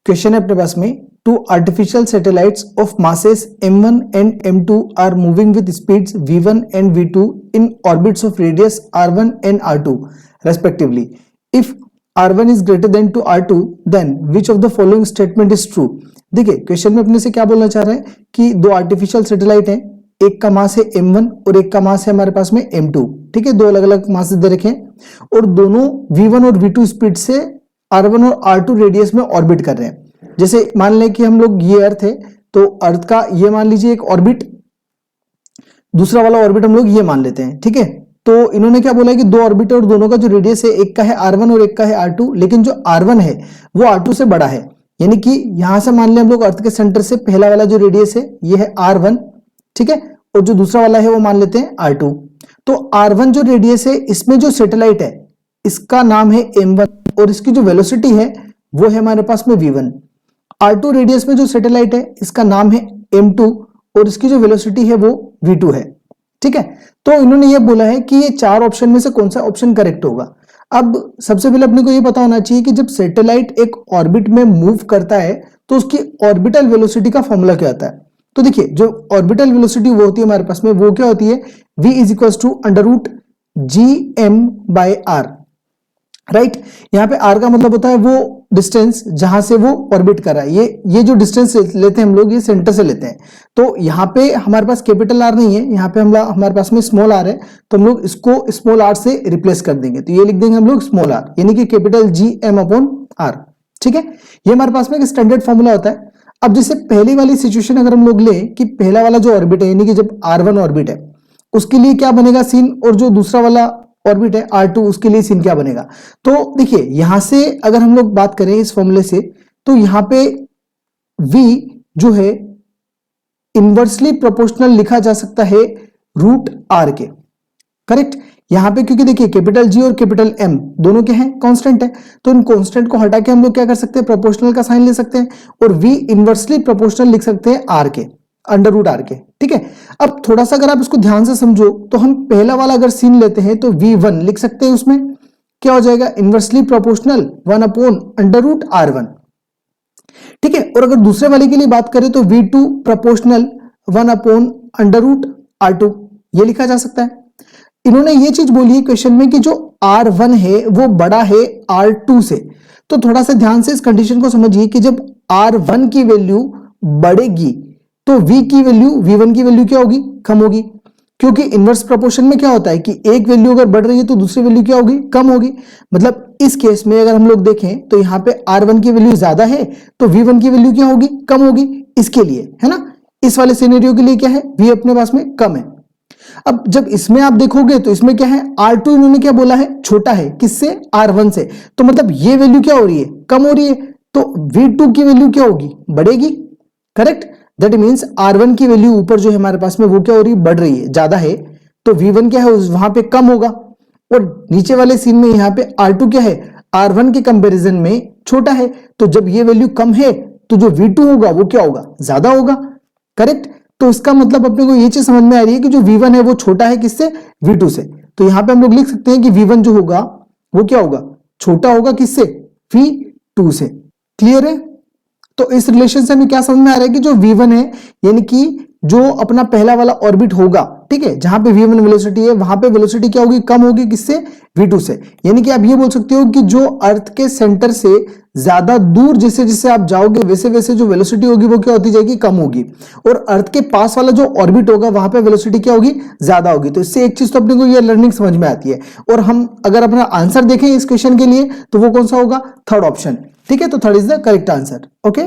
Question है अपने पास में, two artificial satellites of masses m1 and m2 are moving with speeds v1 and v2 in orbits of radius r1 and r2 respectively. If r1 is greater than two r2 then which of the following statement is true. देखिए question में अपने से क्या बोलना चाह रहे हैं कि दो आर्टिफिशियल सैटेलाइट हैं, एक का मास है m1 और एक का मास है हमारे पास में m2. ठीक है, दो अलग अलग मास दे रखे हैं और दोनों v1 और v2 स्पीड से r1 और r2 रेडियस में ऑर्बिट कर रहे हैं. जैसे मान लें कि हम लोग ये अर्थ है तो अर्थ का ये मान लीजिए एक ऑर्बिट, दूसरा वाला ऑर्बिट हम लोग ये मान लेते हैं. ठीक है, तो इन्होंने क्या बोला है कि दो ऑर्बिट और दोनों का जो रेडियस है एक का है r1 और एक का है r2, लेकिन जो r1 है वो r2 से बड़ा है. यानी कि यहां से मान लें हम लोग अर्थ के सेंटर से पहला वाला जो रेडियस है ये है r1. ठीक है, और जो दूसरा वाला है वो मान लेते हैं r2. तो r1 जो रेडियस है इसमें जो सैटेलाइट है इसका नाम है m1 और इसकी जो वेलोसिटी है वो है हमारे पास में v1. r2 रेडियस में जो सैटेलाइट है इसका नाम है m2 और इसकी जो वेलोसिटी है वो v2 है. ठीक है, तो इन्होंने ये बोला है कि ये चार ऑप्शन में से कौन सा ऑप्शन करेक्ट होगा. अब सबसे पहले अपने को ये पता होना चाहिए कि जब सैटेलाइट एक ऑर्बिट में मूव करता है तो उसकी ऑर्बिटल वेलोसिटी का फॉर्मूला क्या होता है. तो देखिए जो ऑर्बिटल वेलोसिटी वो होती है हमारे पास में, वो क्या होती है, v is equal to under root gm by r. Right, यहाँ पे r का मतलब होता है वो डिस्टेंस जहां से वो ऑर्बिट कर रहा है. ये जो डिस्टेंस लेते हैं हम लोग ये सेंटर से लेते हैं. तो यहाँ पे हमारे पास कैपिटल R नहीं है, यहाँ पे हमारे पास में स्मॉल r है, तो हम लोग इसको स्मॉल r से रिप्लेस कर देंगे. तो ये लिख देंगे हम लोग स्मॉल r यानी कि कैपिटल GM अपॉन r. ठीक है, ये हमारे पास में एक स्टैंडर्ड फॉर्मूला होता है. अब जैसे पहली वाली सिचुएशन अगर हम लोग ले कि पहला वाला जो ऑर्बिट है यानी कि जब r1 ऑर्बिट है उसके लिए क्या बनेगा सीन, और जो दूसरा वाला ऑर्बिट है r2 उसके लिए सीन क्या बनेगा. तो देखिए यहां से अगर हम लोग बात करें इस फॉर्मूले से तो यहां पे v जो है इनवर्सली प्रोपोर्शनल लिखा जा सकता है रूट r के. करेक्ट, यहां पे क्योंकि देखिए कैपिटल G और कैपिटल M दोनों क्या हैं, कांस्टेंट है, तो इन कांस्टेंट को हटा के हम लोग क्या कर सकते हैं, प्रोपोर्शनल का साइन ले सकते हैं और v इनवर्सली प्रोपोर्शनल लिख सकते हैं r के, अंडर रूट r के. ठीक है, अब थोड़ा सा अगर आप इसको ध्यान से समझो तो हम पहला वाला अगर सीन लेते हैं तो v1 लिख सकते हैं, उसमें क्या हो जाएगा, inversely proportional 1 upon under root r1. ठीक है, और अगर दूसरे वाले के लिए बात करें तो v2 proportional 1 upon under root r2 ये लिखा जा सकता है. इन्होंने ये चीज बोली है क्वेश्चन में कि जो r1 है वो बड़ा है r2 से. तो थोड़ा सा ध्यान से इस कंडीशन को समझिए कि जब r1 की वैल्यू बढ़ेगी तो v की वैल्यू v1 की वैल्यू क्या होगी, कम होगी, क्योंकि इनवर्स प्रोपोर्शन में क्या होता है कि एक वैल्यू अगर बढ़ रही है तो दूसरी वैल्यू क्या होगी, कम होगी. मतलब इस केस में अगर हम लोग देखें तो यहाँ पे r1 की वैल्यू ज्यादा है तो v1 की वैल्यू क्या होगी, कम होगी. इसके लिए है ना, इस वाले सिनेरियो के लिए क्या है, v अपने पास में कम है. अब जब इसमें आप देखोगे तो इसमें क्या है, r2 इन्होंने क्या बोला है, छोटा है किससे, r1 से, तो मतलब ये वैल्यू क्या हो रही है, कम हो रही है, तो v2 की वैल्यू क्या होगी, बढ़ेगी. करेक्ट, दैट मींस r1 की वैल्यू ऊपर जो है हमारे पास में वो क्या हो रही है, बढ़ रही है, ज्यादा है, तो v1 क्या है वहां पे कम होगा. और नीचे वाले सीन में यहाँ पे r2 क्या है, r1 के कंपैरिजन में छोटा है, तो जब ये वैल्यू कम है तो जो v2 होगा वो क्या होगा, ज्यादा होगा. करेक्ट, तो इसका मतलब अपने को ये चीज समझ में आ रही है कि जो v1 है वो छोटा है किससे, v2 से. तो यहां पे हम लोग लिख सकते हैं कि v1 जो होगा वो क्या होगा, छोटा होगा किससे, v2 से. क्लियर है, तो इस रिलेशन से हमें क्या समझ में आ रहा है कि जो v1 है यानी कि जो अपना पहला वाला ऑर्बिट होगा, ठीक है, जहां पे v1 वेलोसिटी है वहां पे वेलोसिटी क्या होगी, कम होगी किससे, v2 से. यानी कि आप ये बोल सकते हो कि जो अर्थ के सेंटर से ज्यादा दूर जैसे जैसे आप जाओगे वैसे वैसे जो वेलोसिटी होगी वो क्या होती जाएगी, कम होगी, और अर्थ के पास वाला जो ऑर्बिट होगा वहां पे वेलोसिटी क्या होगी, ज्यादा होगी. तो इससे एक चीज तो अपने को ये लर्निंग समझ में आती है. और हम अगर अपना आंसर देखें इस क्वेश्चन के लिए तो वो कौन सा होगा, थर्ड ऑप्शन. ठीक है, तो third is the correct answer. Okay.